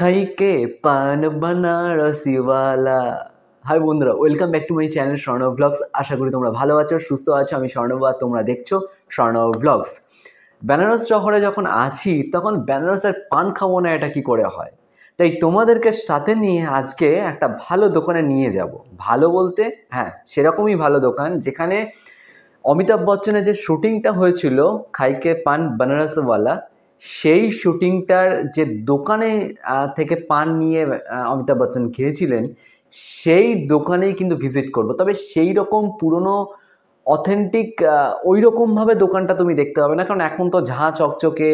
খাই কে পান বানারসিওয়ালা। হাই বন্ধুরা, welcome back to my channel Swarnab blogs. আশা করি তোমরা ভালো আছো, সুস্থ আছো। আমি স্বর্ণব আর তোমরা দেখছো স্বর্ণব ব্লগস। বেনারস শহরে যখন আছি তখন বেনারসের পান খাবো না, এটা কি করে হয়? তাই তোমাদেরকে সাথে নিয়ে আজকে একটা ভালো দোকানে নিয়ে যাব। ভালো বলতে হ্যাঁ, সেরকমই ভালো দোকান যেখানে অমিতাভ বচ্চনের যে শুটিংটা হয়েছিল খাইকে পান বানারসওয়ালা, সেই শুটিংটার যে দোকানে থেকে পান নিয়ে অমিতাভ বচ্চন খেয়েছিলেন, সেই দোকানেই কিন্তু ভিজিট করব। তবে সেই রকম পুরনো অথেন্টিক ওই রকমভাবে দোকানটা তুমি দেখতে পাবে না, কারণ এখন তো ঝাঁ চকচকে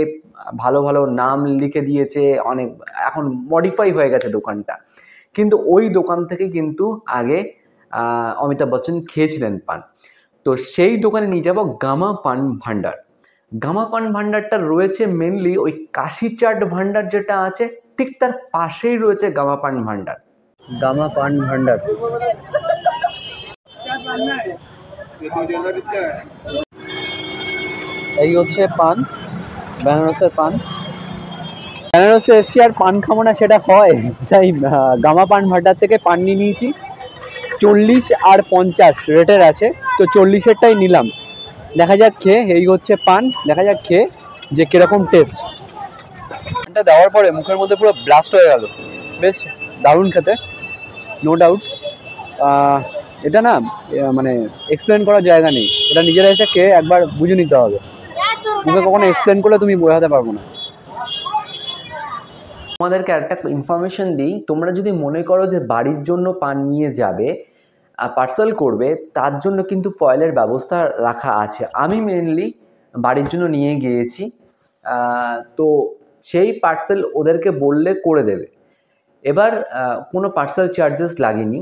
ভালো ভালো নাম লিখে দিয়েছে অনেক, এখন মডিফাই হয়ে গেছে দোকানটা। কিন্তু ওই দোকান থেকে কিন্তু আগে অমিতাভ বচ্চন খেয়েছিলেন পান। তো সেই দোকানে নিয়ে যাব গামা পান ভান্ডার। গামা পান ভান্ডারটা রয়েছে মেনলি ওই কাশি চাট ভান্ডার যেটা আছে, ঠিক তার পাশেই রয়েছে গামা পান ভান্ডার। গামা পান ভান্ডার এই হচ্ছে পান, বেনারসের পান। বেনারসে এসছি আর পান খাবো না সেটা হয়, তাই গামা পান ভান্ডার থেকে পান নিয়ে নিয়েছি। 40 আর 50 রেটের আছে, তো 40-এরটাই নিলাম। দেখা যাক খেয়ে, এই হচ্ছে পান, দেখা যাক খেয়ে যে কিরকম টেস্ট। পানটা দেওয়ার পরে মুখের মধ্যে পুরো ব্লাস্ট হয়ে গেল, বেশ দারুণ খেতে, নো ডাউট। এটা না মানে এক্সপ্লেন করার জায়গা নেই, এটা নিজেরা এসে খেয়ে একবার বুঝে নিতে হবে। মুখে কখনো এক্সপ্লেন করলে তুমি বোঝাতে পারবো না। তোমাদেরকে একটা ইনফরমেশন দিই, তোমরা যদি মনে করো যে বাড়ির জন্য পান নিয়ে যাবে, পার্সেল করবে, তার জন্য কিন্তু ফয়েলের ব্যবস্থা রাখা আছে। আমি মেনলি বাড়ির জন্য নিয়ে গিয়েছি, তো সেই পার্সেল ওদেরকে বললে করে দেবে। এবার কোনো পার্সেল চার্জেস লাগেনি।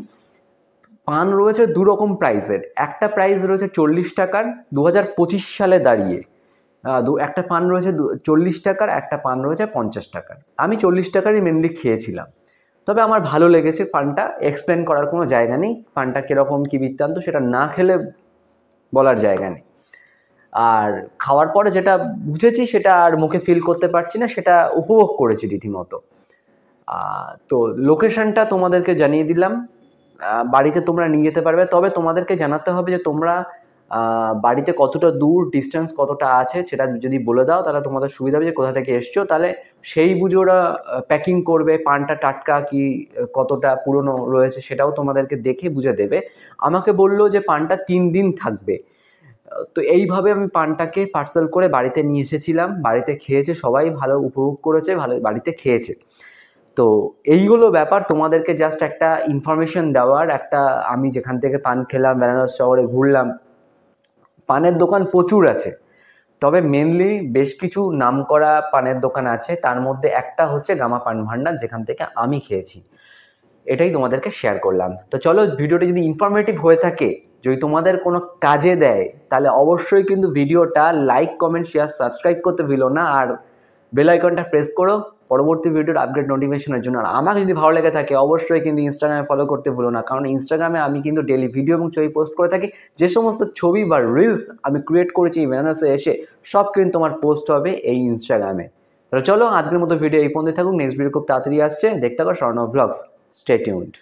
পান রয়েছে দু রকম প্রাইসের, একটা প্রাইস রয়েছে 40 টাকার 2025 সালে দাঁড়িয়ে। একটা পান রয়েছে 40 টাকার, একটা পান রয়েছে 50 টাকার। আমি 40 টাকারই মেনলি খেয়েছিলাম, তবে আমার ভালো লেগেছে পানটা। এক্সপ্লেন করার কোনো জায়গা নেই, পানটা কীরকম কী বৃত্তান্ত সেটা না খেলে বলার জায়গা নেই। আর খাওয়ার পরে যেটা বুঝেছি সেটা আর মুখে ফিল করতে পারছি না, সেটা উপভোগ করেছি রীতিমতো। তো লোকেশনটা তোমাদেরকে জানিয়ে দিলাম, বাড়িতে তোমরা নিয়ে যেতে পারবে। তবে তোমাদেরকে জানাতে হবে যে তোমরা বাড়িতে কতটা দূর, ডিস্টেন্স কতটা আছে, সেটা যদি বলে দাও তাহলে তোমাদের সুবিধা হবে যে কোথা থেকে এসছো, তাহলে সেই বুঝে ওরা প্যাকিং করবে। পানটা টাটকা কি কতটা পুরনো রয়েছে সেটাও তোমাদেরকে দেখে বুঝে দেবে। আমাকে বললো যে পানটা 3 দিন থাকবে। তো এইভাবে আমি পানটাকে পার্সেল করে বাড়িতে নিয়ে এসেছিলাম। বাড়িতে খেয়েছে সবাই, ভালো উপভোগ করেছে, ভালো বাড়িতে খেয়েছে। তো এই হলো ব্যাপার, তোমাদেরকে জাস্ট একটা ইনফরমেশন দেওয়ার। একটা আমি যেখান থেকে পান খেলাম, বেনারস শহরে ঘুরলাম, পানের দোকান প্রচুর আছে, তবে মেনলি বেশ কিছু নামকরা পানের দোকান আছে, তার মধ্যে একটা হচ্ছে গামা পান ভান্ডার, যেখান থেকে আমি খেয়েছি। এটাই তোমাদেরকে শেয়ার করলাম। তো চলো, ভিডিওটি যদি ইনফরমেটিভ হয়ে থাকে, যদি তোমাদের কোনো কাজে দেয়, তাহলে অবশ্যই কিন্তু ভিডিওটা লাইক, কমেন্ট, শেয়ার, সাবস্ক্রাইব করতে ভুলো না। আর বেল আইকনটা প্রেস করো পরবর্তী ভিডিওর আপডেট নোটিফিকেশনের জন্য। আর আমাকে যদি ভালো লেগে থাকে অবশ্যই কিন্তু ইনস্টাগ্রামে ফলো করতে ভুলো না, কারণ ইনস্টাগ্রামে আমি কিন্তু ডেলি ভিডিও এবং ছবি পোস্ট করে থাকি। যে সমস্ত ছবি বা রিলস আমি ক্রিয়েট করেছি এই বেনারসে এসে, সব কিন্তু আমার পোস্ট হবে এই ইনস্টাগ্রামে। তাহলে চলো, আজকের মতো ভিডিও এই পর্যন্ত থাকুক। নেক্সট ভিডিও খুব তাড়াতাড়ি আসছে, দেখতে থাকো স্বর্ণব ব্লগস। Stay tuned.